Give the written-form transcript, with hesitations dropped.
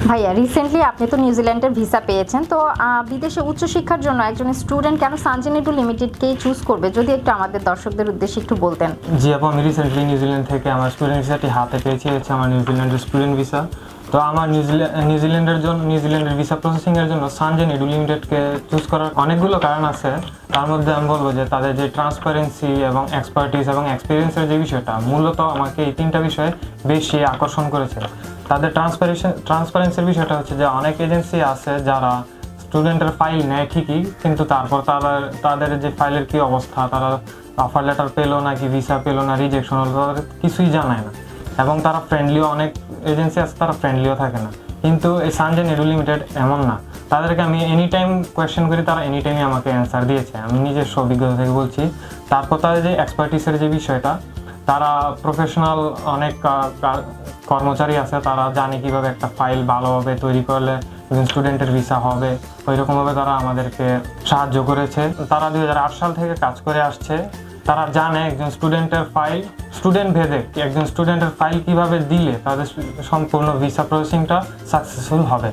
ভাইয়া রিসেন্টলি আপনি তো নিউজিল্যান্ডের ভিসা পেয়েছেন, তো বিদেশে উচ্চশিক্ষার জন্য একজন স্টুডেন্ট কেন সানশাইন এডু লিমিটেডকেই চুজ করবে, যদি একটু আমাদের দর্শকদের উদ্দেশ্যে একটু বলতেন। জি আপু, আমি রিসেন্টলি নিউজিল্যান্ড থেকে আমার স্টুডেন্ট ভিসাটি হাতে পেয়েছি, হচ্ছে আমার নিউজিল্যান্ডের স্টুডেন্ট ভিসা। তো আমার নিউজিল্যান্ডের ভিসা প্রসেসিংয়ের জন্য সানশাইন এডু লিমিটেডকে চুজ করার অনেকগুলো কারণ আছে। তার মধ্যে আমি বলবো যে তাদের যে ট্রান্সপারেন্সি এবং এক্সপার্টিস এবং এক্সপিরিয়েন্সের যে বিষয়টা, মূলত আমাকে এই তিনটা বিষয়ে বেশি আকর্ষণ করেছে। তাদের ট্রান্সপারেন্সির বিষয়টা হচ্ছে যে অনেক এজেন্সি আছে যারা স্টুডেন্টের ফাইল নেয় ঠিকই, কিন্তু তারপর তাদের যে ফাইলের কী অবস্থা, তারা অফার লেটার পেলো নাকি ভিসা পেলো না রিজেকশন হলো, তাদের কিছুই জানায় না। এবং তারা ফ্রেন্ডলিও, অনেক এজেন্সি আছে তারা ফ্রেন্ডলিও থাকে না। কিন্তু এই সানশাইন এডু লিমিটেড এমন না, তাদেরকে আমি এনি টাইম কোয়েশ্চেন করি, তারা এনি টাইমই আমাকে অ্যান্সার দিয়েছে, আমি নিজস্ব অভিজ্ঞতা থেকে বলছি। তারপর তাদের যে এক্সপার্টিসের যে বিষয়টা, তারা প্রফেশনাল অনেক কর্মচারী আছে, তারা জানে কীভাবে একটা ফাইল ভালোভাবে তৈরি করলে একজন স্টুডেন্টের ভিসা হবে, ওই রকমভাবে তারা আমাদেরকে সাহায্য করেছে। তারা 2008 সাল থেকে কাজ করে আসছে, তারা জানে একজন স্টুডেন্ট ভেদে একজন স্টুডেন্টের ফাইল কীভাবে দিলে তাদের সম্পূর্ণ ভিসা প্রসেসিংটা সাকসেসফুল হবে।